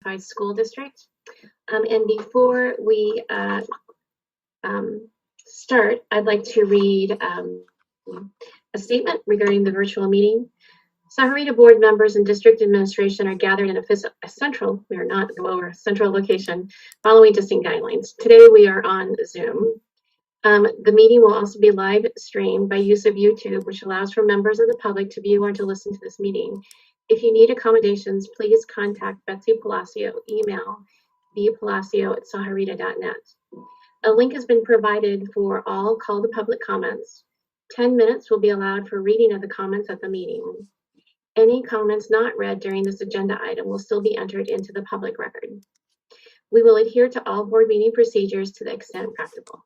Unified School District. And before we start, I'd like to read a statement regarding the virtual meeting. Sahuarita board members and district administration are gathered in a central, we are not lower, central location following distinct guidelines. Today we are on Zoom. The meeting will also be live streamed by use of YouTube, which allows for members of the public to view or to listen to this meeting. If you need accommodations, please contact Betsy Palacio, email bpalacio@sahuarita.net. A link has been provided for all call to public comments. 10 minutes will be allowed for reading of the comments at the meeting. Any comments not read during this agenda item will still be entered into the public record. We will adhere to all board meeting procedures to the extent practical.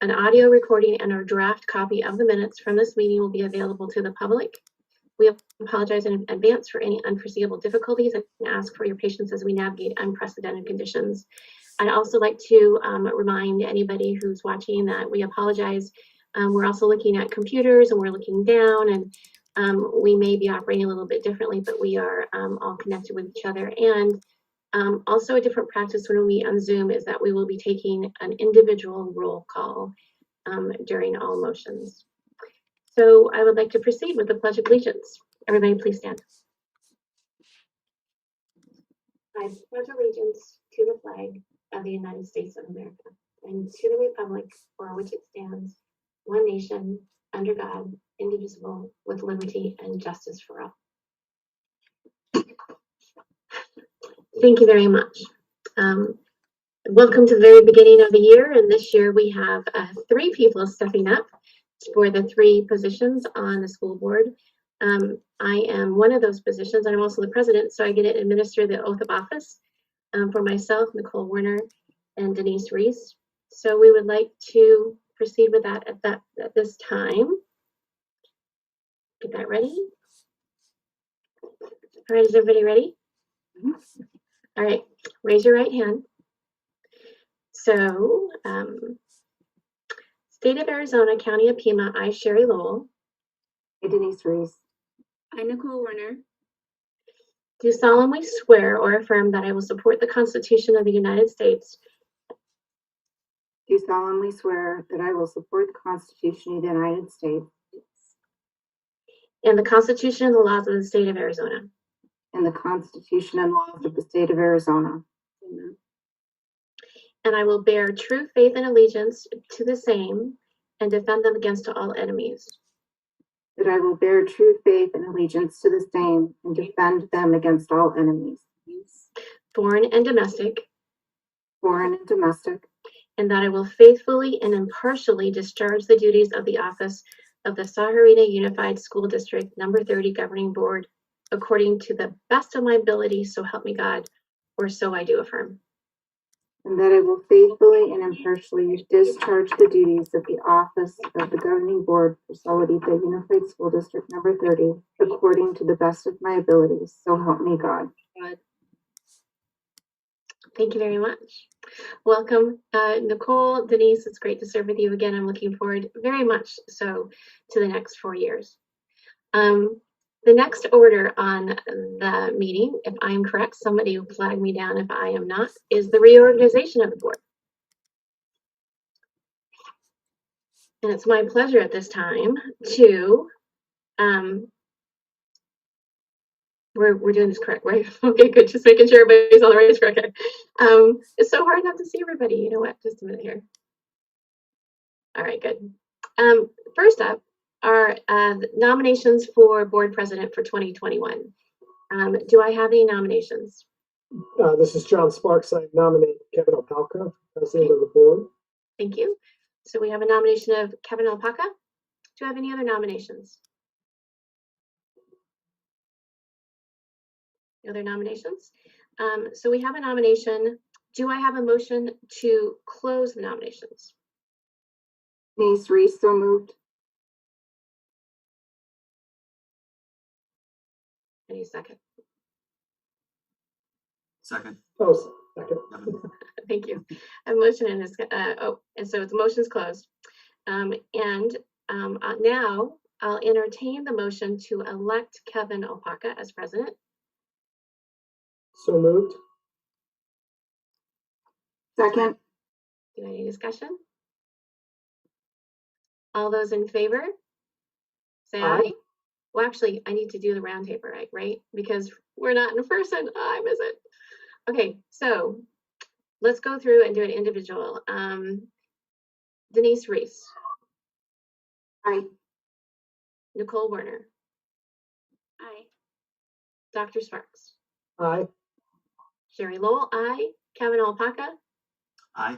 An audio recording and a draft copy of the minutes from this meeting will be available to the public. We apologize in advance for any unforeseeable difficulties and ask for your patience as we navigate unprecedented conditions. I'd also like to remind anybody who's watching that we apologize. We're also looking at computers and we're looking down, and we may be operating a little bit differently, but we are all connected with each other. And also a different practice when we on Zoom is that we will be taking an individual roll call during all motions. So I would like to proceed with the Pledge of Allegiance. Everybody please stand. I pledge allegiance to the flag of the United States of America and to the republic for which it stands, one nation, under God, indivisible, with liberty and justice for all. Thank you very much. Welcome to the very beginning of the year, and this year we have 3 people stepping up for the 3 positions on the school board. I am one of those positions. I'm also the president, so I get to administer the oath of office for myself, Nicole Werner, and Denise Reese. So we would like to proceed with that at this time. Get that ready. All right, is everybody ready? All right, raise your right hand. So, State of Arizona, County of Pima, I, Sherry Lowell. I, Denise Reese. I, Nicole Werner. Do solemnly swear or affirm that I will support the Constitution of the United States. Do solemnly swear that I will support the Constitution of the United States. And the Constitution and the laws of the state of Arizona. And the Constitution and laws of the state of Arizona. Amen. And I will bear true faith and allegiance to the same and defend them against all enemies. That I will bear true faith and allegiance to the same and defend them against all enemies. Foreign and domestic. Foreign and domestic. And that I will faithfully and impartially discharge the duties of the office of the Sahuarita Unified School District Number 30 Governing Board according to the best of my ability, so help me God, or so I do affirm. And that I will faithfully and impartially discharge the duties of the office of the Governing Board for Sawarita Unified School District Number 30 according to the best of my abilities, so help me God. Thank you very much. Welcome, Nicole, Denise, it's great to serve with you again. I'm looking forward very much so to the next 4 years. The next order on the meeting, if I'm correct, somebody will flag me down if I am not, is the reorganization of the board. And it's my pleasure at this time to, we're doing this correct, right? Okay, good, just making sure everybody's on the right track. Okay. It's so hard not to see everybody. You know what, just a minute here. All right, good. First up are nominations for board president for 2021. Do I have any nominations? This is John Sparks. I nominate Kevin Alpaca, president of the board. Thank you. So we have a nomination of Kevin Alpaca. Do I have any other nominations? Other nominations? So we have a nomination. Do I have a motion to close the nominations? Denise Reese, so moved. Any second? Second. Oh, second. Thank you. A motion and and so the motion is closed. Now I'll entertain the motion to elect Kevin Alpaca as president. So moved. Second. Do any discussion? All those in favor? Say aye. Aye. Well, actually, I need to do the round table, right? Because we're not in person. I miss it. Okay, so let's go through and do an individual. Denise Reese, Aye. Nicole Werner, Aye. Dr. Sparks, Aye. Sherry Lowell, aye. Kevin Alpaca, Aye.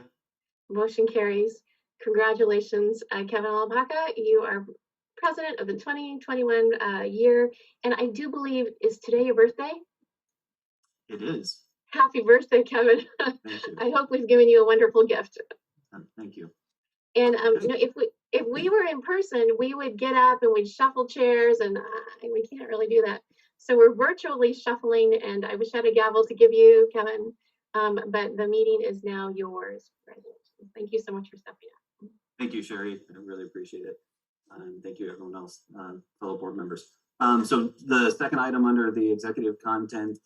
motion carries. Congratulations, Kevin Alpaca. You are president of the 2021 year. And I do believe, is today your birthday? It is. Happy birthday, Kevin. Thank you. I hope we've given you a wonderful gift. Thank you. And Okay. you know, if we were in person, we would get up and we'd shuffle chairs, and we can't really do that. So we're virtually shuffling, and I wish I had a gavel to give you, Kevin, but the meeting is now yours, President. Thank you so much for stepping up. Thank you, Sherry. I really appreciate it. And thank you, everyone else, fellow board members. So the second item under the executive content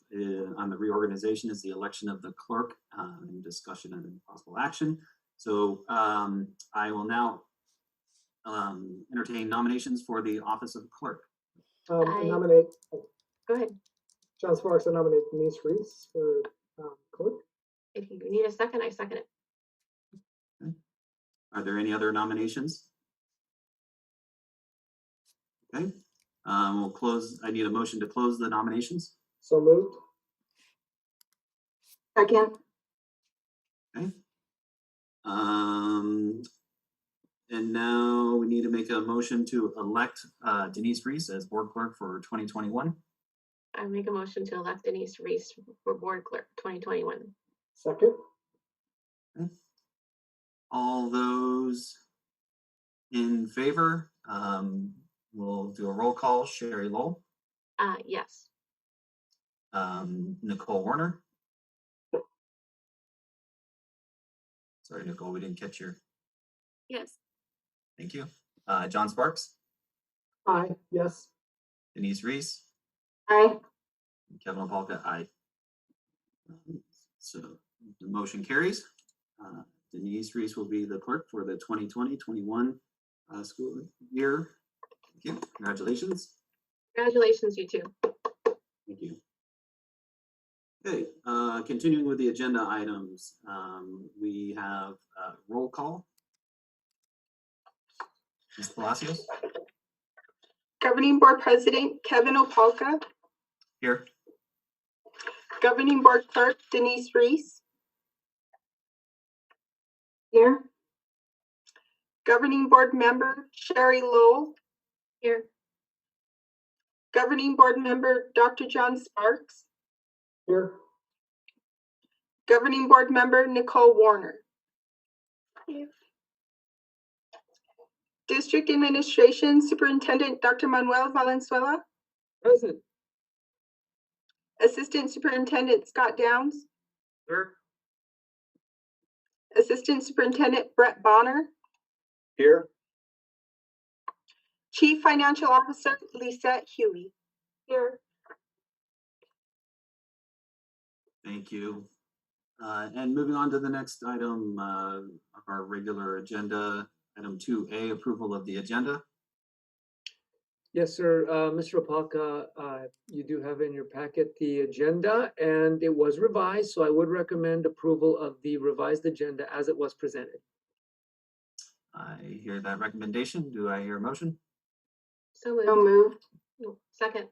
on the reorganization is the election of the clerk and discussion and possible action. So I will now entertain nominations for the office of clerk. I nominate, Go ahead. John Sparks, I nominate Denise Reese for clerk. If you need a second, I second it. Okay. Are there any other nominations? Okay, we'll close. I need a motion to close the nominations. So moved. Second. Okay. And now we need to make a motion to elect Denise Reese as board clerk for 2021. I make a motion to elect Denise Reese for board clerk 2021. Second. Okay. All those in favor, we'll do a roll call. Sherry Lowell, Yes. Nicole Werner. Sorry, Nicole, we didn't catch your. Yes. Thank you. John Sparks, Aye. Yes. Denise Reese, Aye. Kevin Alpaca, aye. So the motion carries. Denise Reese will be the clerk for the 2020-21 school year. Thank you. Congratulations. Congratulations, you two. Thank you. Okay, continuing with the agenda items, we have roll call. Ms. Palacios? Governing Board President Kevin Opalka, Here. Governing Board Clerk Denise Reese, Here. Governing Board Member Sherry Lowell, Here. Governing Board Member Dr. John Sparks, Here. Governing Board Member Nicole Werner. Here. District Administration Superintendent Dr. Manuel Valenzuela, Present. Assistant Superintendent Scott Downs, Here. Assistant Superintendent Brett Bonner, Here. Chief Financial Officer Lisette Huey. Here. Thank you. And moving on to the next item of our regular agenda, item 2A, approval of the agenda. Yes, sir. Mr. Opalka, you do have in your packet the agenda, and it was revised, so I would recommend approval of the revised agenda as it was presented. I hear that recommendation. Do I hear a motion? So moved. So moved. Oh, second.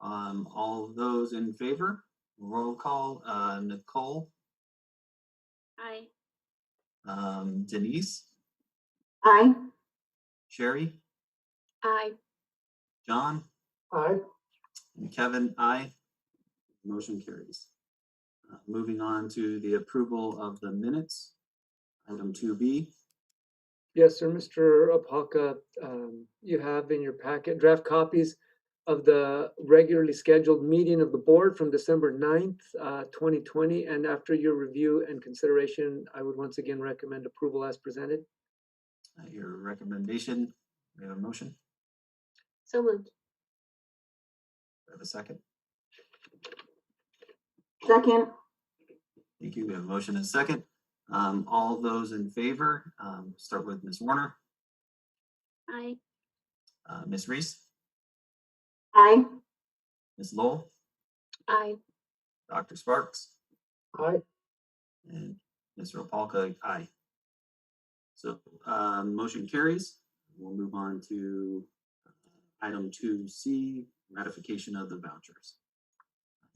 All those in favor? Roll call. Nicole, Aye. Denise, Aye. Sherry, Aye. John, Aye. and Kevin, aye. Motion carries. Moving on to the approval of the minutes, item 2B. Yes, sir. Mr. Opalka, you have in your packet draft copies of the regularly scheduled meeting of the board from December 9th, 2020. And after your review and consideration, I would once again recommend approval as presented. Your recommendation. We have a motion. So moved. We have a second. Second. Thank you. We have a motion and a second. All those in favor, start with Ms. Warner, Aye. Ms. Reese, Aye. Ms. Lowell, Aye. Dr. Sparks, Aye. and Mr. Alpaca, aye. So motion carries. We'll move on to item 2C, ratification of the vouchers.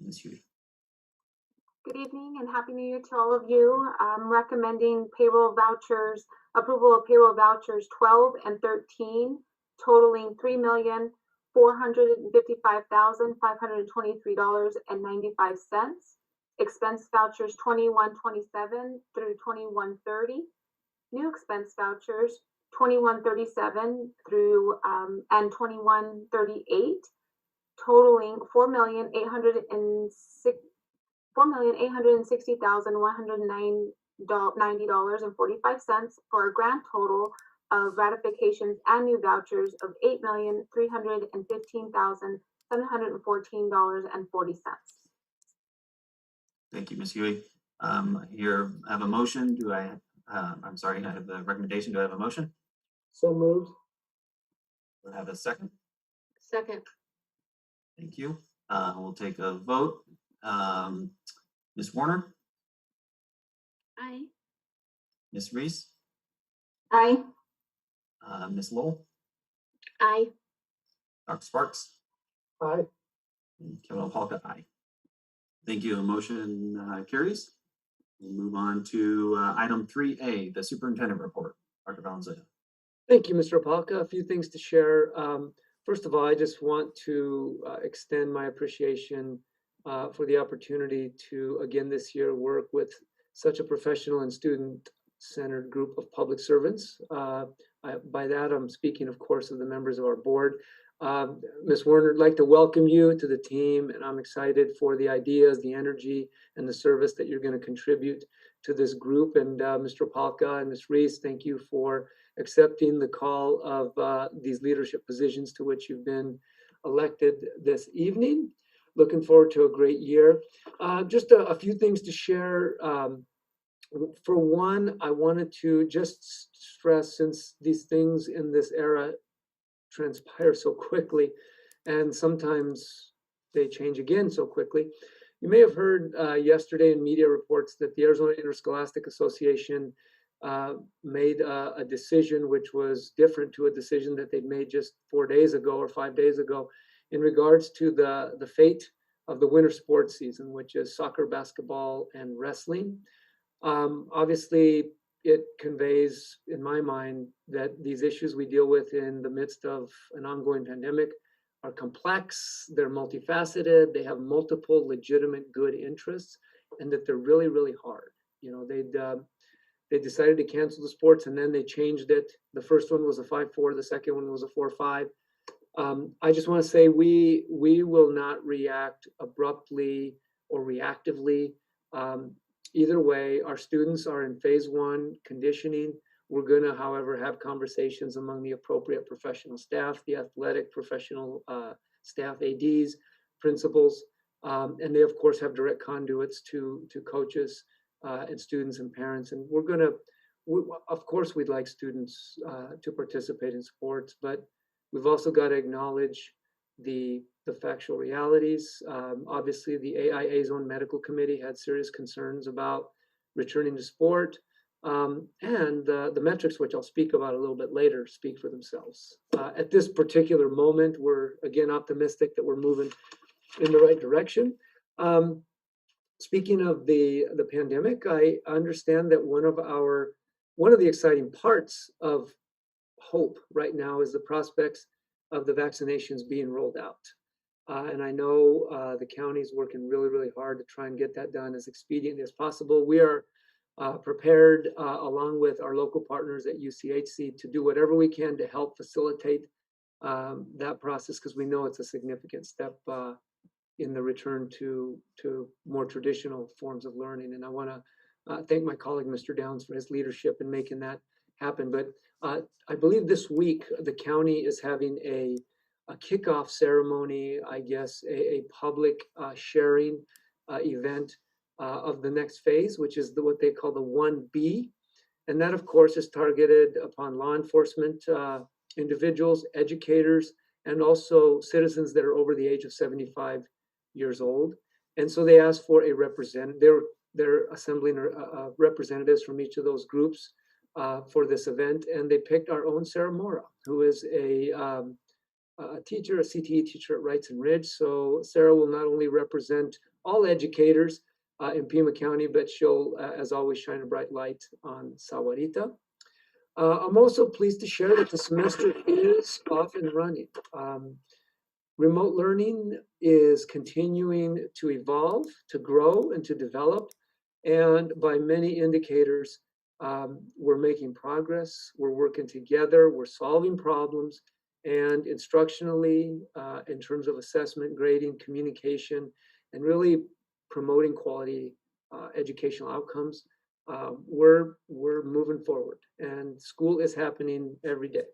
Ms. Huey. Good evening and Happy New Year to all of you. I'm recommending approval of payroll vouchers 12 and 13, totaling $3,455,523.95. Expense vouchers 2127 through 2130. New expense vouchers 2137 through and 2138, totaling $4,860,190.45 for a grand total of ratifications and new vouchers of $8,315,714.40. Thank you, Ms. Huey. Here I have a motion. I'm sorry, I have the recommendation. Do I have a motion? So moved. Do I have a second? Second. Thank you. We'll take a vote. Ms. Warner, Aye. Ms. Reese, Aye. Ms. Lowell, Aye. Dr. Sparks, Aye. and Kevin Alpaca, aye. Thank you. Motion carries. We'll move on to item 3A, the superintendent report. Dr. Valenzuela. Thank you, Mr. Alpaca. A few things to share. First of all, I just want to extend my appreciation for the opportunity to, again this year, work with such a professional and student-centered group of public servants. By that, I'm speaking, of course, of the members of our board. Ms. Warner, I'd like to welcome you to the team, and I'm excited for the ideas, the energy, and the service that you're going to contribute to this group. And Mr. Alpaca and Ms. Reese, thank you for accepting the call of these leadership positions to which you've been elected this evening. Looking forward to a great year. Just a few things to share. For one, I wanted to just stress, since these things in this era transpire so quickly, and sometimes they change again so quickly. You may have heard yesterday in media reports that the Arizona Interscholastic Association made a decision which was different to a decision that they'd made just 4 days ago or 5 days ago in regards to the fate of the winter sports season, which is soccer, basketball, and wrestling. Obviously, it conveys, in my mind, that these issues we deal with in the midst of an ongoing pandemic are complex, they're multifaceted, they have multiple legitimate good interests, and that they're really, really hard. You know, they decided to cancel the sports, and then they changed it. The first one was a 5-4, the second one was a 4-5. I just want to say we will not react abruptly or reactively. Either way, our students are in phase 1 conditioning. We're going to, however, have conversations among the appropriate professional staff, the athletic professional staff, ADs, principals, and they, of course, have direct conduits to coaches and students and parents. And we're going to, of course, we'd like students to participate in sports, but we've also got to acknowledge the factual realities. Obviously, the AIA's own medical committee had serious concerns about returning to sport. And the metrics, which I'll speak about a little bit later, speak for themselves. At this particular moment, we're, again, optimistic that we're moving in the right direction. Speaking of the pandemic, I understand that one of the exciting parts of hope right now is the prospects of the vaccinations being rolled out. And I know the county is working really, really hard to try and get that done as expediently as possible. We are prepared, along with our local partners at UCHC, to do whatever we can to help facilitate that process, because we know it's a significant step in the return to more traditional forms of learning. And I want to thank my colleague, Mr. Downs, for his leadership in making that happen. But I believe this week the county is having a kickoff ceremony, I guess, a public sharing event of the next phase, which is what they call the 1B. And that, of course, is targeted upon law enforcement individuals, educators, and also citizens that are over the age of 75 years old. And so they asked for a representative. They're assembling representatives from each of those groups for this event, and they picked our own Sarah Mora, who is a teacher, a CTE teacher at Wrights and Ridge. So Sarah will not only represent all educators in Pima County, but she'll, as always, shine a bright light on Sawarita. I'm also pleased to share that the semester is off and running. Remote learning is continuing to evolve, to grow, and to develop. And by many indicators, we're making progress, we're working together, we're solving problems, and instructionally, in terms of assessment, grading, communication, and really promoting quality educational outcomes, we're moving forward, and school is happening every day.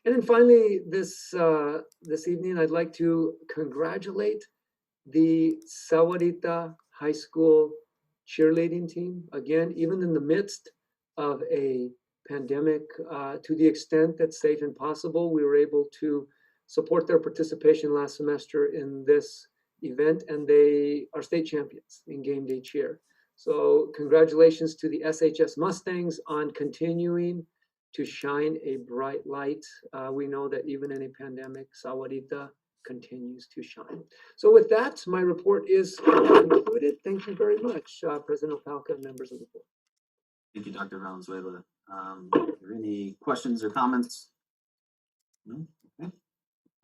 And then finally, this evening, I'd like to congratulate the Sawarita High School cheerleading team. Again, even in the midst of a pandemic, to the extent that's safe and possible, we were able to support their participation last semester in this event, and they are state champions in game day cheer. So congratulations to the SHS Mustangs on continuing to shine a bright light. We know that even in a pandemic, Sawarita continues to shine. So with that, my report is concluded. Thank you very much, President Alpaca and members of the board. Thank you, Dr. Valenzuela. Are there any questions or comments? No? Okay.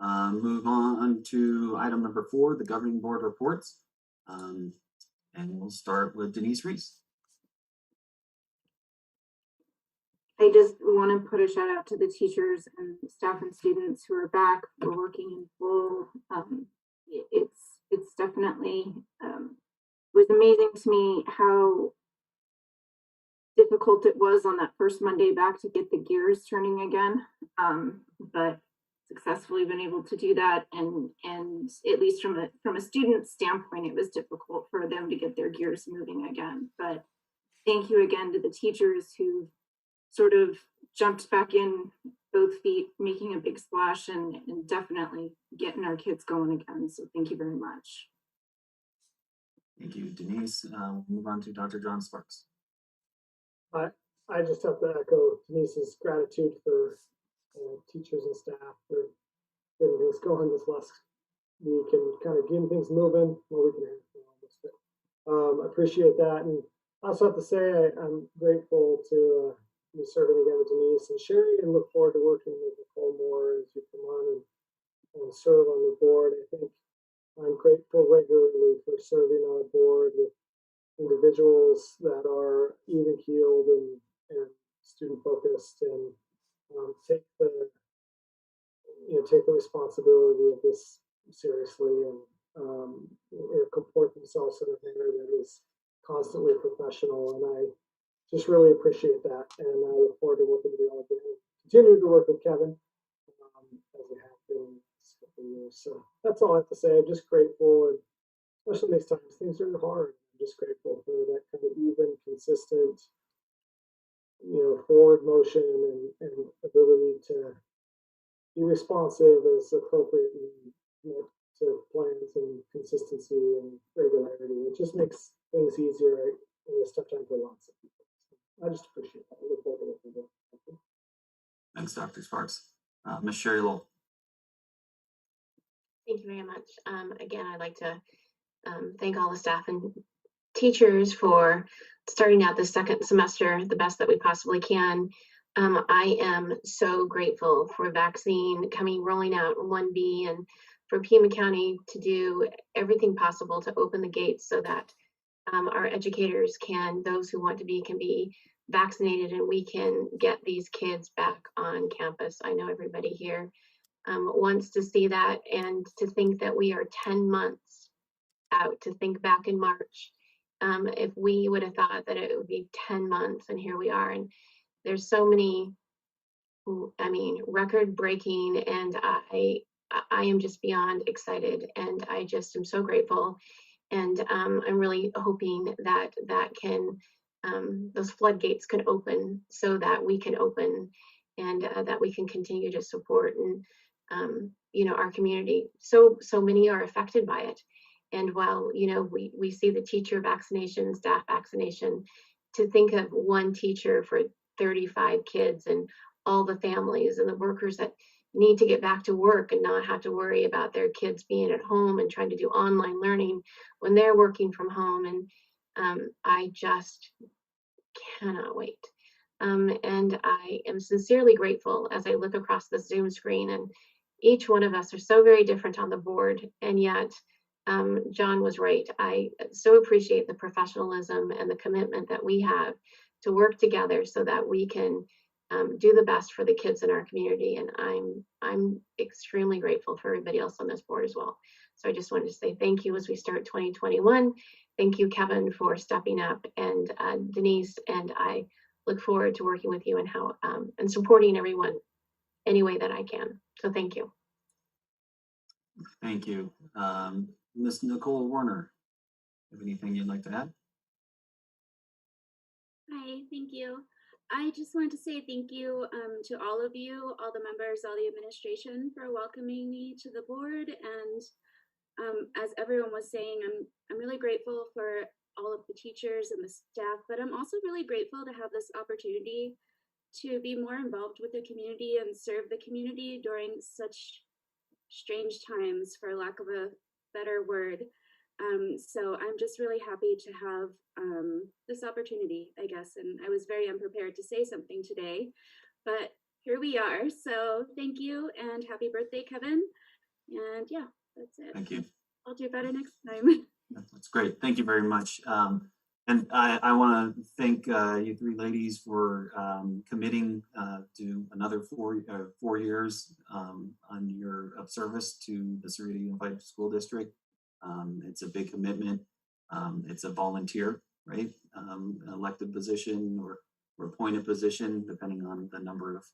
Move on to item number 4, the governing board reports. And we'll start with Denise Reese. I just want to put a shout out to the teachers and staff and students who are back. We're working in full. It's definitely, it was amazing to me how difficult it was on that first Monday back to get the gears turning again. But successfully been able to do that, and at least from a student standpoint, it was difficult for them to get their gears moving again. But thank you again to the teachers who sort of jumped back in both feet, making a big splash, and definitely getting our kids going again. So thank you very much. Thank you, Denise. We'll move on to Dr. John Sparks. I just have to echo Denise's gratitude for teachers and staff for getting things going this last week and kind of getting things moving. Well, we can I appreciate that, and I also have to say I'm grateful to be serving again with Denise and Sherry, and look forward to working with Nicole more as you come on and serve on the board. I think I'm grateful regularly for serving on a board with individuals that are even-keeled and student-focused, and take the responsibility of this seriously, and comport themselves in a manner that is constantly professional. And I just really appreciate that, and I look forward to working with you all again. Continue to work with Kevin as we have been this couple of years. So that's all I have to say. I'm just grateful, and especially these times, things are hard. I'm just grateful for that kind of even, consistent, forward motion and ability to be responsive as appropriate to plans and consistency and regularity. It just makes things easier in this tough time for lots of people. So I just appreciate that. I look forward to working with you. Thanks, Dr. Sparks. Ms. Sherry Lowell. Thank you very much. Again, I'd like to thank all the staff and teachers for starting out the second semester the best that we possibly can. I am so grateful for vaccine rolling out 1B, and for Pima County to do everything possible to open the gates so that our educators those who want to can be vaccinated, and we can get these kids back on campus. I know everybody here wants to see that, and to think that we are 10 months out, to think back in March, if we would have thought that it would be 10 months, and here we are. And there's so many, record breaking, and I am just beyond excited, and I just am so grateful. And I'm really hoping that those floodgates can open so that we can open and that we can continue to support and our community. So many are affected by it. And while we see the teacher vaccination, staff vaccination, to think of one teacher for 35 kids and all the families and the workers that need to get back to work and not have to worry about their kids being at home and trying to do online learning when they're working from home. And I just cannot wait. And I am sincerely grateful as I look across the Zoom screen, and each one of us are so very different on the board, and yet John was right. I so appreciate the professionalism and the commitment that we have to work together so that we can do the best for the kids in our community. And I'm extremely grateful for everybody else on this board as well. So I just wanted to say thank you as we start 2021. Thank you, Kevin, for stepping up, and Denise, and I look forward to working with you and and supporting everyone any way that I can. So thank you. Thank you. Ms. Nicole Warner, have anything you'd like to add? Hi, thank you. I just wanted to say thank you to all of you, all the members, all the administration for welcoming me to the board. And as everyone was saying, I'm really grateful for all of the teachers and the staff, but I'm also really grateful to have this opportunity to be more involved with the community and serve the community during such strange times, for lack of a better word. So I'm just really happy to have this opportunity, I guess. And I was very unprepared to say something today, but here we are. So thank you and happy birthday, Kevin. And yeah, that's it. Thank you. I'll do better next time. That's great. Thank you very much. And I want to thank you three ladies for committing to another 4 years on your of service to the Sahuarita Unified School District. It's a big commitment. It's a volunteer, right? Elected position or appointed position, depending on the number of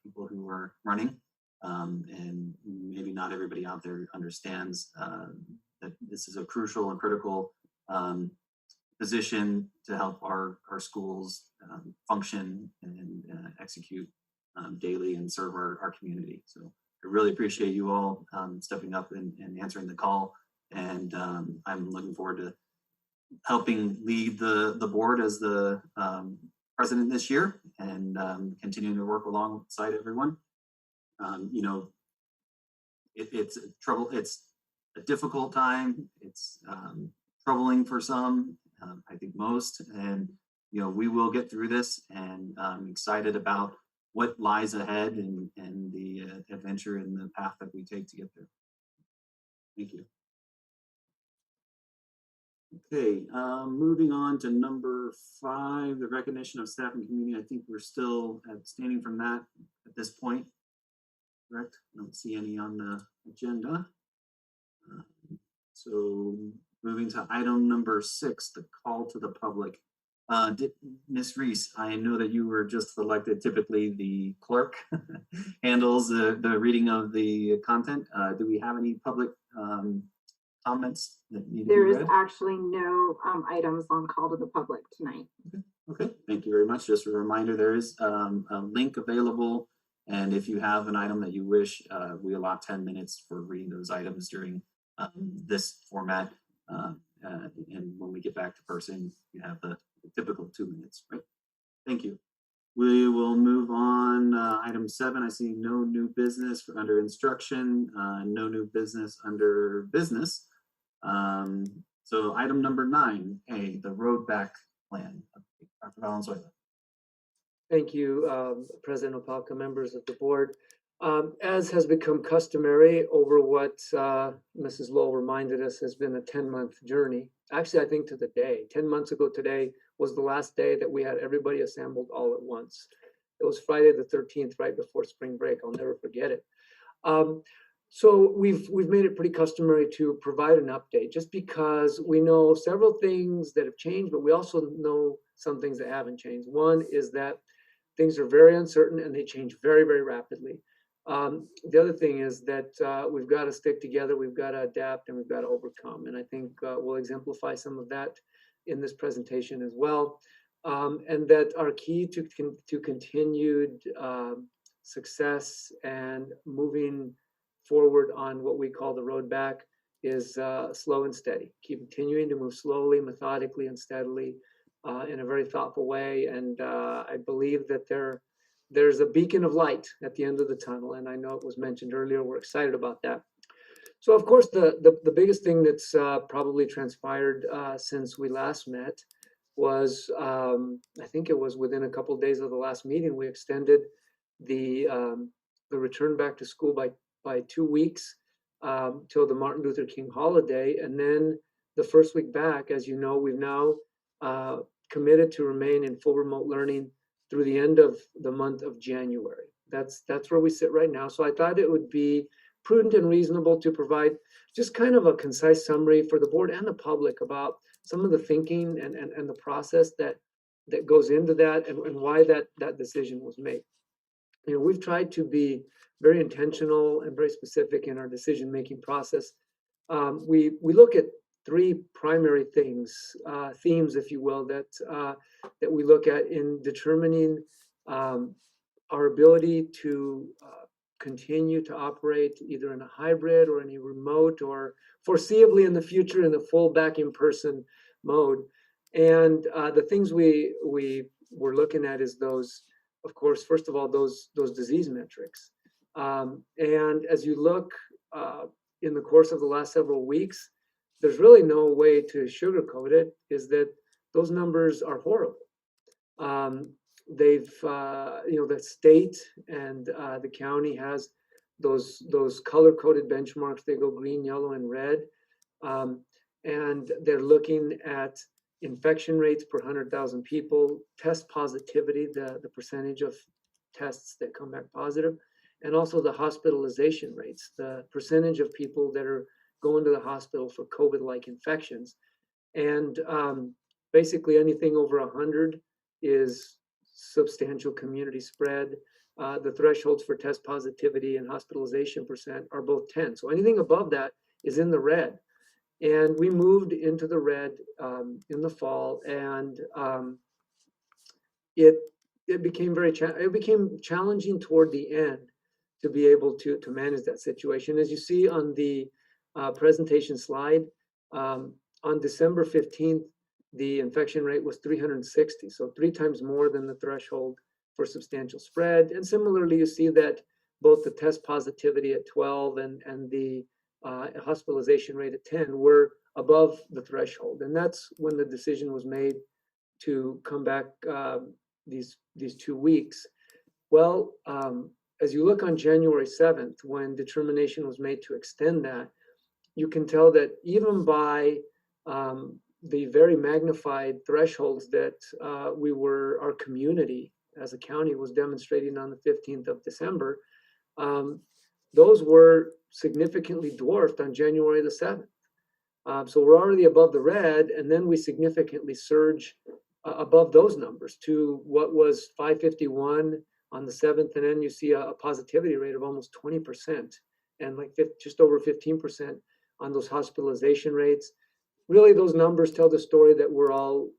people who are running. And maybe not everybody out there understands that this is a crucial and critical position to help our schools function and execute daily and serve our community. So I really appreciate you all stepping up and answering the call. And I'm looking forward to helping lead the board as the president this year and continuing to work alongside everyone. It's a difficult time. It's troubling for some, I think most, and we will get through this, and I'm excited about what lies ahead and the adventure and the path that we take to get there. Thank you. Okay, moving on to number 5, the recognition of staff and community. I think we're still abstaining from that at this point. Correct? I don't see any on the agenda. So moving to item number 6, the call to the public. Ms. Reese, I know that you were just elected. Typically the clerk handles the reading of the content. Do we have any public comments that need to be read? There is actually no items on call to the public tonight. Okay, thank you very much. Just a reminder, there is a link available. And if you have an item that you wish, we allot 10 minutes for reading those items during this format. And when we get back to person, you have the typical 2 minutes, right? Thank you. We will move on. Item 7, I see no new business under instruction, no new business under business. So item number 9A, the road back plan. Dr. Valenzuela. Thank you, President Alpaca, members of the board. As has become customary over what Mrs. Lowell reminded us has been a 10-month journey. Actually, I think to the day, 10 months ago today was the last day that we had everybody assembled all at once. It was Friday the 13th, right before spring break. I'll never forget it. So we've made it pretty customary to provide an update just because we know several things that have changed, but we also know some things that haven't changed. One is that things are very uncertain and they change very, very rapidly. The other thing is that we've got to stick together, we've got to adapt, and we've got to overcome. And I think we'll exemplify some of that in this presentation as well. And that our key to continued success and moving forward on what we call the road back is slow and steady. Keep continuing to move slowly, methodically, and steadily in a very thoughtful way. And I believe that there's a beacon of light at the end of the tunnel. And I know it was mentioned earlier, we're excited about that. So of course, the biggest thing that's probably transpired since we last met was, I think it was within a couple of days of the last meeting, we extended the return back to school by 2 weeks till the Martin Luther King holiday. And then the first week back, as you know, we've now committed to remain in full remote learning through the end of the month of January. That's where we sit right now. So I thought it would be prudent and reasonable to provide just kind of a concise summary for the board and the public about some of the thinking and the process that goes into that and why that decision was made. You know, we've tried to be very intentional and very specific in our decision-making process. We look at three primary themes, if you will, that we look at in determining our ability to continue to operate either in a hybrid or in a remote or foreseeably in the future in the full back in person mode. And the things we were looking at is those, of course, first of all, those disease metrics. And as you look in the course of the last several weeks, there's really no way to sugarcoat it, is that those numbers are horrible. They've, the state and the county has those color-coded benchmarks. They go green, yellow, and red. And they're looking at infection rates per 100,000 people, test positivity, the percentage of tests that come back positive, and also the hospitalization rates, the percentage of people that are going to the hospital for COVID-like infections. And basically anything over 100 is substantial community spread. The thresholds for test positivity and hospitalization percent are both 10. So anything above that is in the red. And we moved into the red in the fall, and it became challenging toward the end to be able to manage that situation. As you see on the presentation slide, on December 15th, the infection rate was 360, so 3 times more than the threshold for substantial spread. And similarly, you see that both the test positivity at 12 and the hospitalization rate at 10 were above the threshold. And that's when the decision was made to come back these 2 weeks. Well, as you look on January 7th, when determination was made to extend that, you can tell that even by the very magnified thresholds that our community as a county was demonstrating on the 15th of December, those were significantly dwarfed on January the 7th. So we're already above the red, and then we significantly surge above those numbers to what was 551 on the 7th, and then you see a positivity rate of almost 20% and like just over 15% on those hospitalization rates. Really, those numbers tell the story that we're all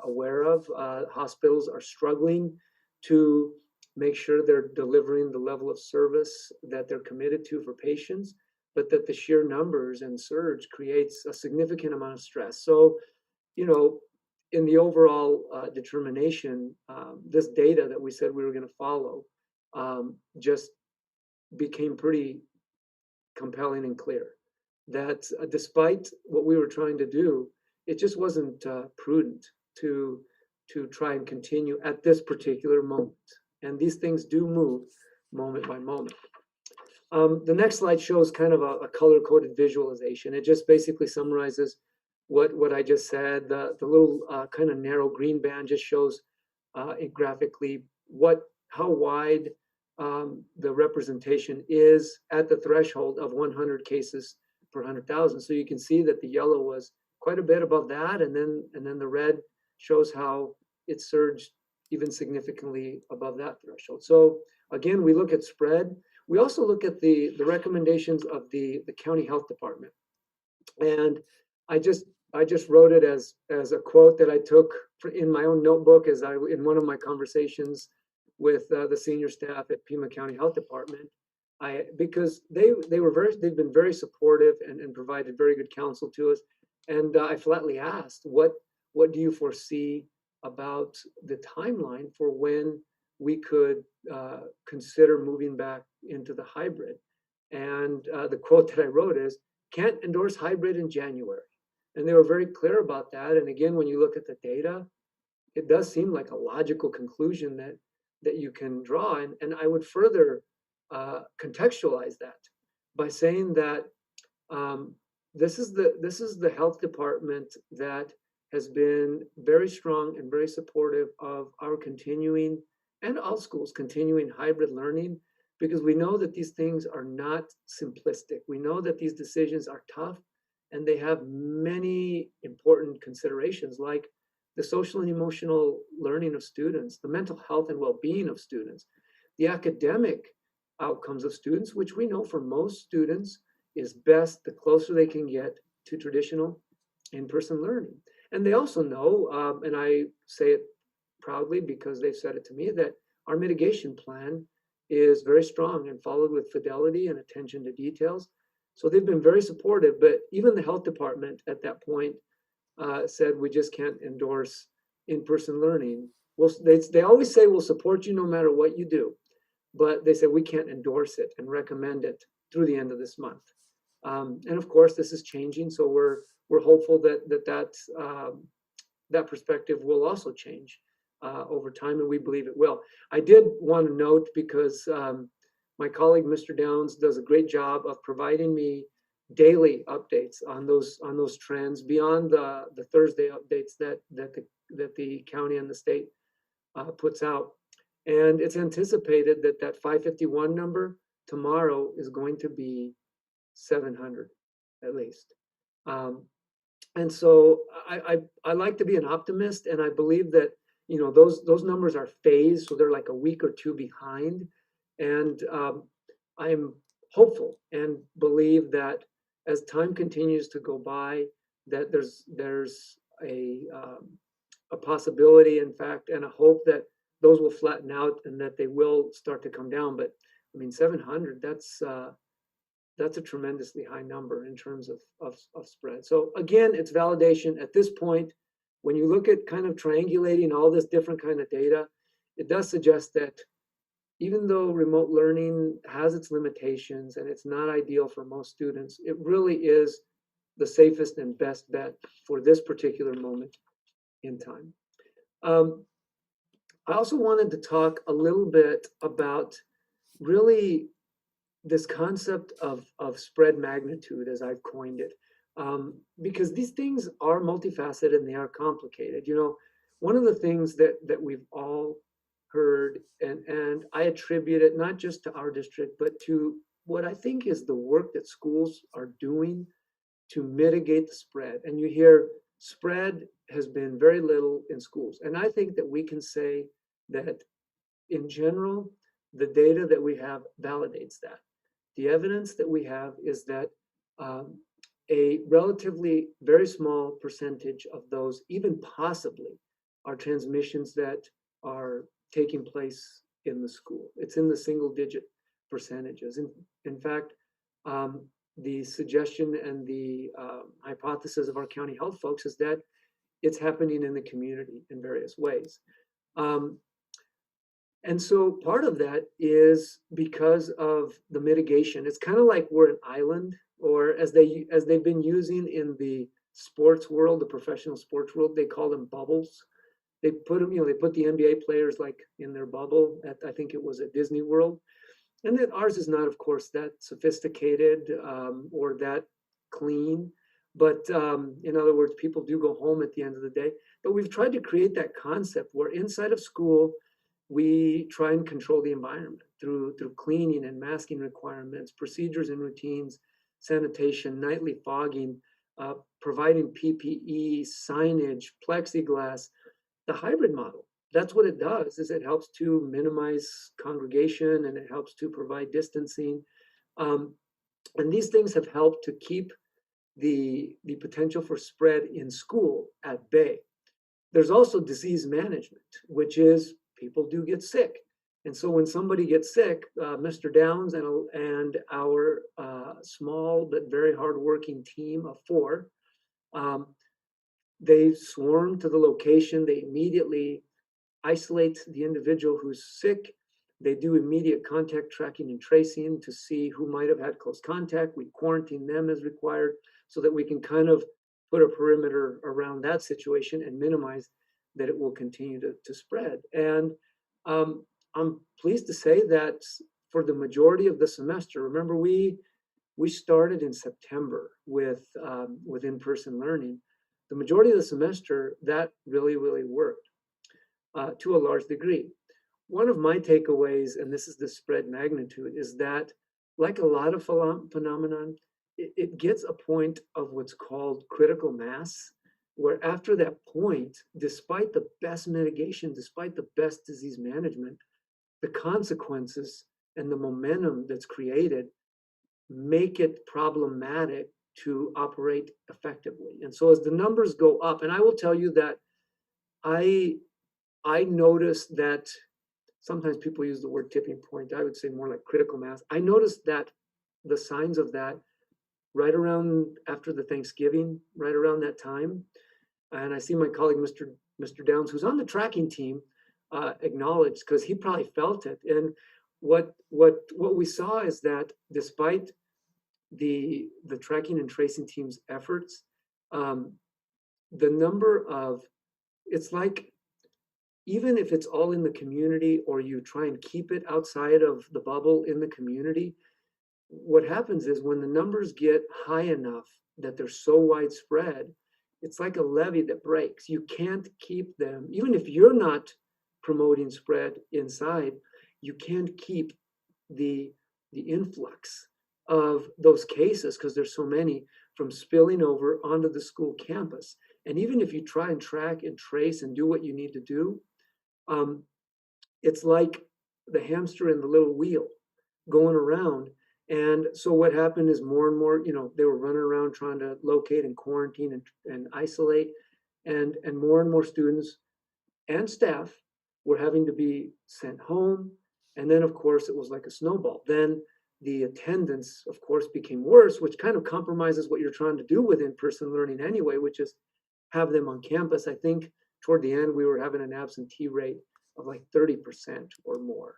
aware of. Hospitals are struggling to make sure they're delivering the level of service that they're committed to for patients, but that the sheer numbers and surge creates a significant amount of stress. So, you know, in the overall determination, this data that we said we were going to follow just became pretty compelling and clear. That despite what we were trying to do, it just wasn't prudent to try and continue at this particular moment. And these things do move moment by moment. The next slide shows kind of a color-coded visualization. It just basically summarizes what I just said. The little kind of narrow green band just shows it graphically how wide the representation is at the threshold of 100 cases per 100,000. So you can see that the yellow was quite a bit above that, and then the red shows how it surged even significantly above that threshold. So again, we look at spread. We also look at the recommendations of the county health department. And I just wrote it as a quote that I took in my own notebook in one of my conversations with the senior staff at Pima County Health Department. Because they've been very supportive and provided very good counsel to us. And I flatly asked, what do you foresee about the timeline for when we could consider moving back into the hybrid? And the quote that I wrote is, can't endorse hybrid in January. And they were very clear about that. And again, when you look at the data, it does seem like a logical conclusion that you can draw. And I would further contextualize that by saying that this is the health department that has been very strong and very supportive of our continuing, and all schools continuing, hybrid learning, because we know that these things are not simplistic. We know that these decisions are tough and they have many important considerations, like the social and emotional learning of students, the mental health and well-being of students, the academic outcomes of students, which we know for most students is best the closer they can get to traditional in-person learning. And they also know, and I say it proudly because they've said it to me, that our mitigation plan is very strong and followed with fidelity and attention to details. So they've been very supportive, but even the health department at that point said we just can't endorse in-person learning. Well, they always say we'll support you no matter what you do, but they said we can't endorse it and recommend it through the end of this month. And of course, this is changing, so we're hopeful that perspective will also change over time, and we believe it will. I did want to note, because my colleague Mr. Downs does a great job of providing me daily updates on those trends beyond the Thursday updates that the county and the state puts out. And it's anticipated that 551 number tomorrow is going to be 700 at least. And so I like to be an optimist, and I believe that those numbers are phased, so they're like a week or two behind. And I'm hopeful and believe that as time continues to go by, that there's a possibility, in fact, and a hope that those will flatten out and that they will start to come down. But I mean, 700, that's a tremendously high number in terms of spread. So again, it's validation at this point. When you look at kind of triangulating all this different kind of data, it does suggest that even though remote learning has its limitations and it's not ideal for most students, it really is the safest and best bet for this particular moment in time. I also wanted to talk a little bit about really this concept of spread magnitude, as I've coined it, because these things are multifaceted and they are complicated. One of the things that we've all heard, and I attribute it not just to our district, but to what I think is the work that schools are doing to mitigate the spread. And you hear spread has been very little in schools. And I think that we can say that in general, the data that we have validates that. The evidence that we have is that a relatively very small percentage of those, even possibly, are transmissions that are taking place in the school. It's in the single-digit percentages. In fact, the suggestion and the hypothesis of our county health folks is that it's happening in the community in various ways. And so part of that is because of the mitigation. It's kind of like we're an island, or as they've been using in the sports world, the professional sports world, they call them bubbles. They put them, they put the NBA players like in their bubble at, I think it was at Disney World. And that ours is not, of course, that sophisticated or that clean. But in other words, people do go home at the end of the day. But we've tried to create that concept where inside of school, we try and control the environment through cleaning and masking requirements, procedures and routines, sanitation, nightly fogging, providing PPE, signage, plexiglass. The hybrid model that's what it does, is it helps to minimize congregation and it helps to provide distancing. And these things have helped to keep the potential for spread in school at bay. There's also disease management, which is people do get sick. And so when somebody gets sick, Mr. Downs and our small but very hardworking team of 4, they swarm to the location. They immediately isolate the individual who's sick. They do immediate contact tracking and tracing to see who might have had close contact. We quarantine them as required so that we can kind of put a perimeter around that situation and minimize that it will continue to spread. And I'm pleased to say that for the majority of the semester, remember we started in September with in-person learning. The majority of the semester, that really, really worked to a large degree. One of my takeaways, and this is the spread magnitude, is that like a lot of phenomenon, it gets a point of what's called critical mass, where after that point, despite the best mitigation, despite the best disease management, the consequences and the momentum that's created make it problematic to operate effectively. And so as the numbers go up, and I will tell you that I noticed that sometimes people use the word tipping point. I would say more like critical mass. I noticed that the signs of that right around after the Thanksgiving, right around that time. And I see my colleague, Mr. Downs, who's on the tracking team, acknowledged, because he probably felt it. And what we saw is that despite the tracking and tracing team's efforts, the number of, it's like, even if it's all in the community or you try and keep it outside of the bubble in the community, what happens is when the numbers get high enough that they're so widespread, it's like a levee that breaks. You can't keep them, even if you're not promoting spread inside, you can't keep the influx of those cases, because there's so many, from spilling over onto the school campus. And even if you try and track and trace and do what you need to do, it's like the hamster in the little wheel going around. And so what happened is more and more, they were running around trying to locate and quarantine and isolate, and more students and staff were having to be sent home. And then, of course, it was like a snowball. Then the attendance, of course, became worse, which kind of compromises what you're trying to do with in-person learning anyway, which is have them on campus. I think toward the end, we were having an absentee rate of like 30% or more.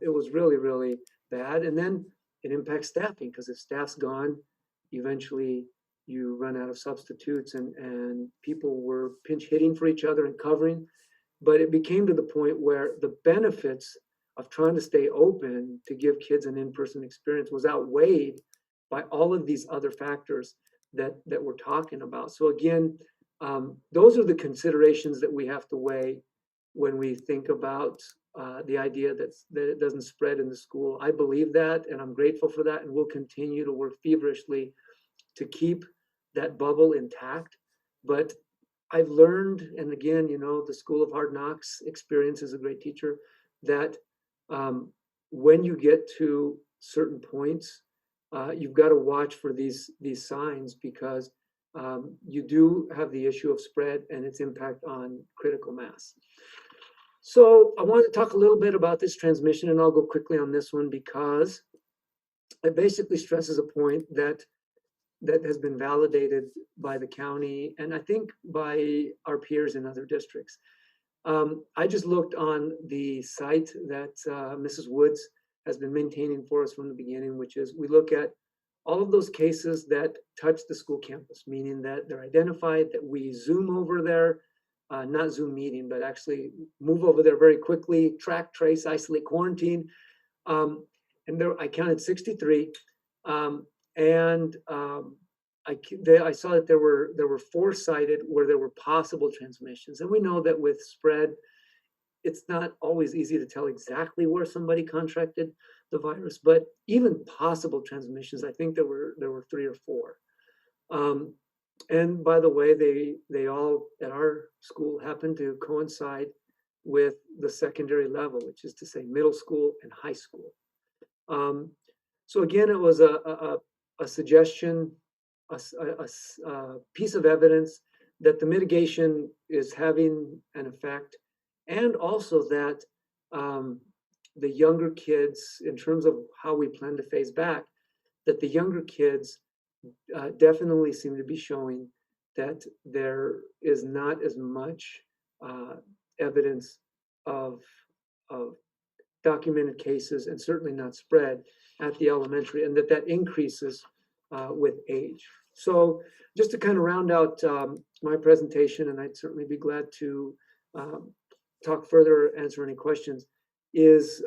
It was really, really bad. And then it impacts staffing, because if staff's gone, eventually you run out of substitutes, and people were pinch hitting for each other and covering. But it became to the point where the benefits of trying to stay open to give kids an in-person experience was outweighed by all of these other factors that we're talking about. So again, those are the considerations that we have to weigh when we think about the idea that it doesn't spread in the school. I believe that, and I'm grateful for that, and we'll continue to work feverishly to keep that bubble intact. But I've learned, and again, the School of Hard Knocks experience is a great teacher, that when you get to certain points, you've got to watch for these signs, because you do have the issue of spread and its impact on critical mass. So I want to talk a little bit about this transmission, and I'll go quickly on this one because it basically stresses a point that has been validated by the county and I think by our peers in other districts. I just looked on the site that Mrs. Woods has been maintaining for us from the beginning, which is we look at all of those cases that touch the school campus, meaning that they're identified, that we zoom over there, not Zoom meeting, but actually move over there very quickly, track, trace, isolate, quarantine. And there, I counted 63. I saw that there were 4 cited where there were possible transmissions. And we know that with spread, it's not always easy to tell exactly where somebody contracted the virus, but even possible transmissions, I think there were 3 or 4. And by the way, they all at our school happened to coincide with the secondary level, which is to say middle school and high school. So again, it was a suggestion, a piece of evidence that the mitigation is having an effect, and also that the younger kids, in terms of how we plan to phase back, that the younger kids definitely seem to be showing that there is not as much evidence of documented cases, and certainly not spread at the elementary, and that increases with age. So just to kind of round out my presentation, and I'd certainly be glad to talk further, answer any questions, is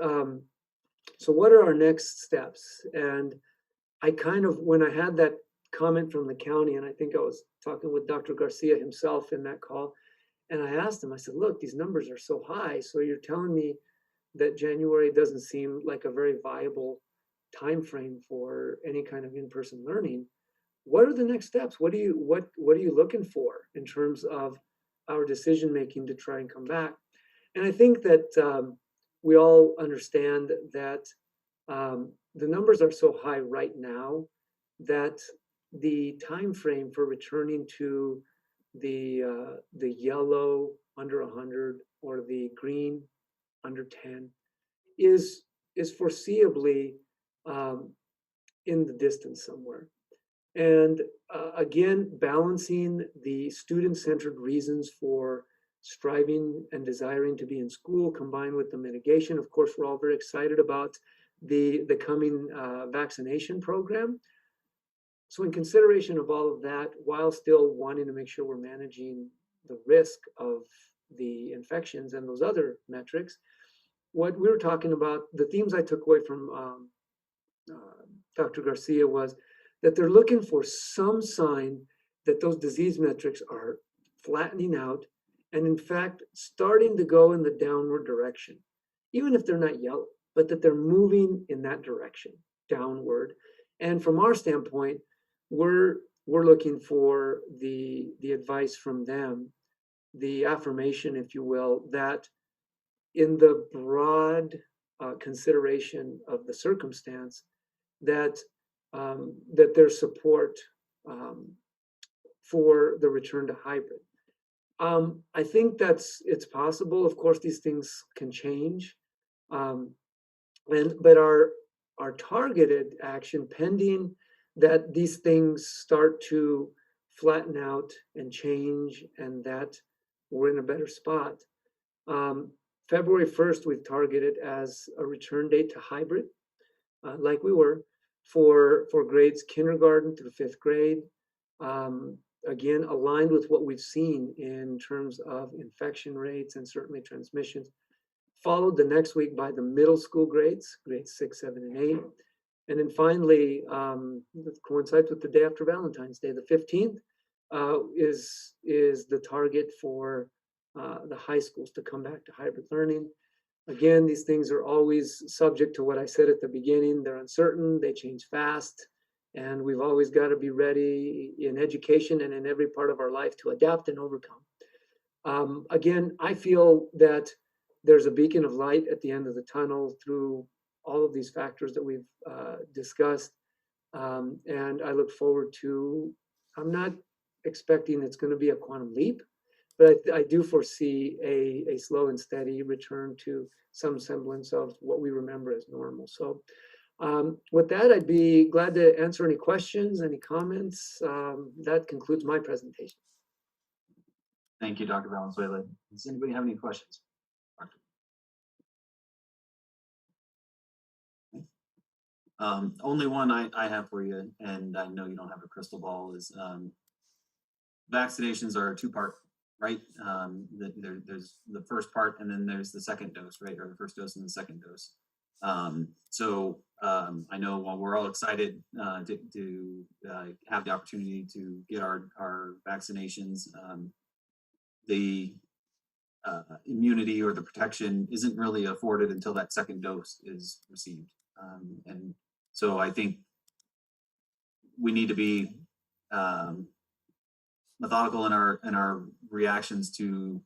so what are our next steps? And I kind of, when I had that comment from the county, and I think I was talking with Dr. Garcia himself in that call, and I asked him, I said, look, these numbers are so high, so you're telling me that January doesn't seem like a very viable time frame for any kind of in-person learning. What are the next steps? What are you looking for in terms of our decision making to try and come back? And I think that we all understand that the numbers are so high right now that the time frame for returning to the yellow under 100 or the green under 10 is foreseeably in the distance somewhere. And again, balancing the student-centered reasons for striving and desiring to be in school combined with the mitigation. Of course, we're all very excited about the coming vaccination program. So in consideration of all of that, while still wanting to make sure we're managing the risk of the infections and those other metrics, what we were talking about, the themes I took away from Dr. Garcia was that they're looking for some sign that those disease metrics are flattening out and in fact starting to go in the downward direction, even if they're not yellow, but that they're moving in that direction, downward. And from our standpoint, we're looking for the advice from them, the affirmation, if you will, that in the broad consideration of the circumstance, that there's support for the return to hybrid. I think it's possible. Of course, these things can change, but our targeted action, pending that these things start to flatten out and change, and that we're in a better spot. February 1st, we've targeted as a return date to hybrid, like we were for grades kindergarten through 5th grade. Again, aligned with what we've seen in terms of infection rates and certainly transmissions. Followed the next week by the middle school grades 6, 7, and 8. And then finally, it coincides with the day after Valentine's Day, the 15th, is the target for the high schools to come back to hybrid learning. Again, these things are always subject to what I said at the beginning. They're uncertain, they change fast, and we've always got to be ready in education and in every part of our life to adapt and overcome. Again, I feel that there's a beacon of light at the end of the tunnel through all of these factors that we've discussed. And I look forward to, I'm not expecting it's going to be a quantum leap, but I do foresee a slow and steady return to some semblance of what we remember as normal. So with that, I'd be glad to answer any questions, any comments. That concludes my presentation. Thank you, Dr. Valenzuela. Does anybody have any questions? Only one I have for you, and I know you don't have a crystal ball, is vaccinations are a two-part, right? There's the first part, and then there's the second dose, right? Or the first dose and the second dose. I know while we're all excited to have the opportunity to get our vaccinations, the immunity or the protection isn't really afforded until that second dose is received. And so I think we need to be methodical in our reactions to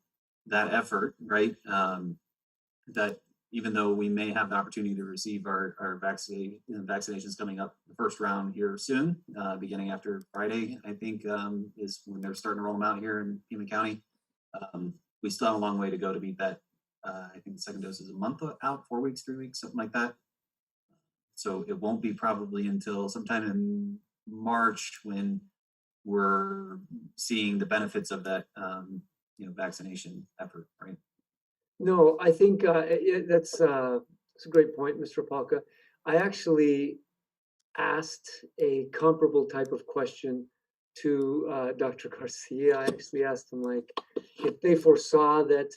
that effort, right? That even though we may have the opportunity to receive our vaccinations coming up, the first round here soon, beginning after Friday, I think is when they're starting to roll them out here in Pima County. We still have a long way to go to meet that. I think the second dose is a month out, 4 weeks, 3 weeks, something like that. So it won't be probably until sometime in March when we're seeing the benefits of that, vaccination effort, right? No, I think that's a great point, Mr. Palka. I actually asked a comparable type of question to Dr. Garcia. I actually asked him, like, if they foresaw that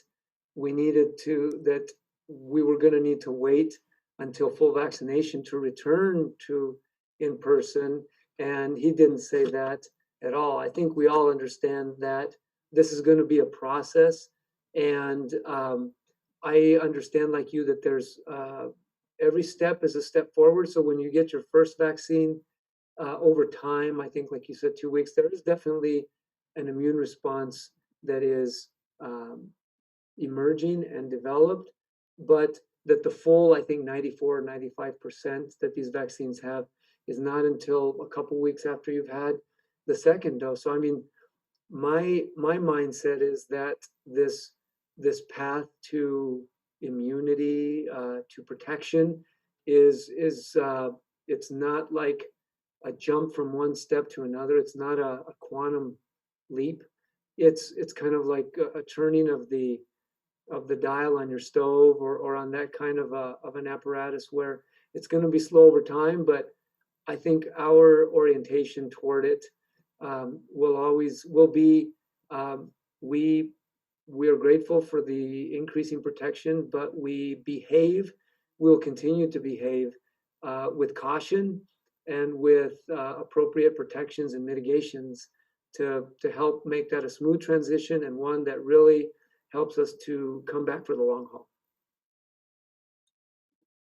that we were going to need to wait until full vaccination to return to in person. And he didn't say that at all. I think we all understand that this is going to be a process. And I understand, like you, that there's every step is a step forward. So when you get your first vaccine, over time, I think, like you said, 2 weeks, there is definitely an immune response that is emerging and developed, but that the full, I think, 94 or 95% that these vaccines have is not until a couple weeks after you've had the second dose. So, I mean, my mindset is that this path to immunity, to protection, is it's not like a jump from one step to another. It's not a quantum leap. It's kind of like a turning of the dial on your stove, or on that kind of an apparatus, where it's going to be slow over time. But I think our orientation toward it will be we are grateful for the increasing protection, but we'll continue to behave with caution and with appropriate protections and mitigations to help make that a smooth transition, and one that really helps us to come back for the long haul.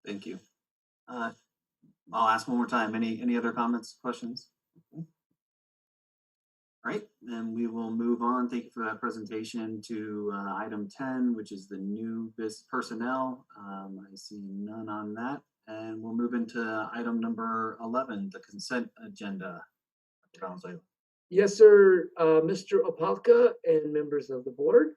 Thank you. I'll ask one more time. Any other comments, questions? Okay. All right, then we will move on. Thank you for that presentation to item 10, which is the new business personnel. I see none on that. And we'll move into item number 11, the consent agenda. Yes, sir, Mr. Alpaca and members of the board.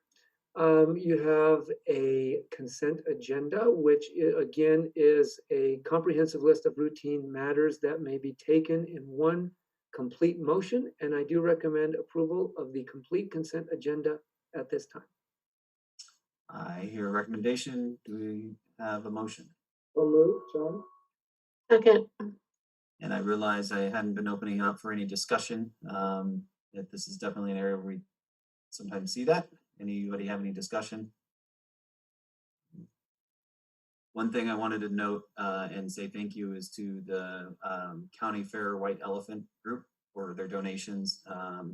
You have a consent agenda, which again is a comprehensive list of routine matters that may be taken in one complete motion, and I do recommend approval of the complete consent agenda at this time. I hear a recommendation. Do we have a motion? So moved, John. Second. And I realize I hadn't been opening up for any discussion. That this is definitely an area where we sometimes see that. Anybody have any discussion? One thing I wanted to note and say thank you is to the County Fair White Elephant Group for their donations. I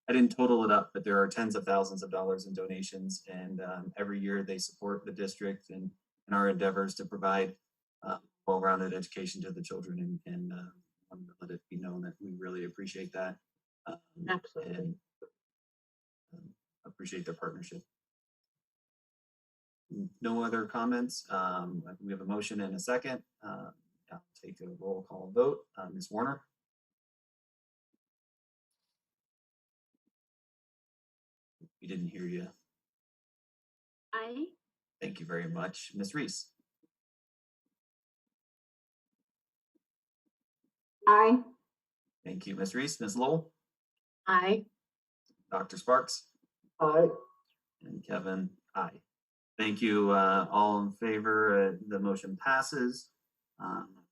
didn't total it up, but there are tens of thousands of dollars in donations, and every year they support the district and our endeavors to provide well-rounded education to the children, and wanted to let it be known that we really appreciate that. Absolutely. And appreciate their partnership. No other comments. We have a motion and a second. I'll take a roll call vote. Ms. Warner? We didn't hear you. Aye. Thank you very much. Ms. Reese? Aye. Thank you, Ms. Reese. Ms. Lowell? Aye. Dr. Sparks? Aye. And Kevin? Aye. Thank you. All in favor, the motion passes.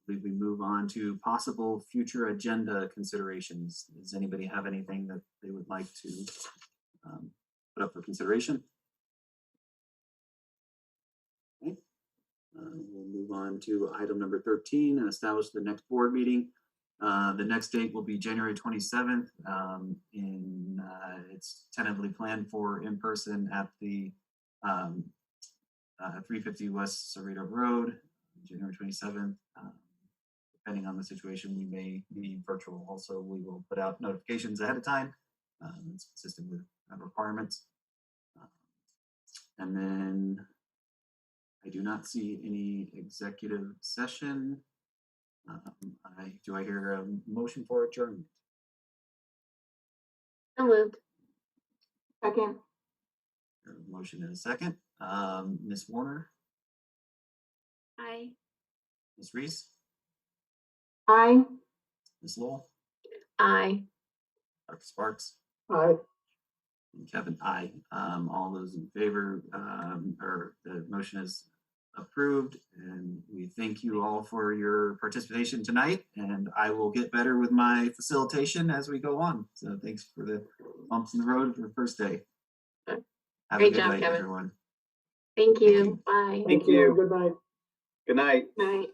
We move on to possible future agenda considerations. Does anybody have anything that they would like to put up for consideration? Okay. We'll move on to item number 13 and establish the next board meeting. The next date will be January 27th. It's tentatively planned for in person at the 350 West Sawarita Road, January 27th. Depending on the situation, we may be virtual. Also, we will put out notifications ahead of time. It's consistent with our requirements. And then I do not see any executive session. Do I hear a motion for adjournment? So moved. Second. A motion and a second. Ms. Warner, Aye. Ms. Reese, Aye. Ms. Lowell, Aye. Dr. Sparks, Aye. and Kevin, aye. All those in favor, or the motion is approved, and we thank you all for your participation tonight, and I will get better with my facilitation as we go on. So thanks for the bumps in the road for the first day. Have Great a good job, night, Kevin. everyone. Thank Thank you. you. Bye. Thank you. Good night. Good night. Night.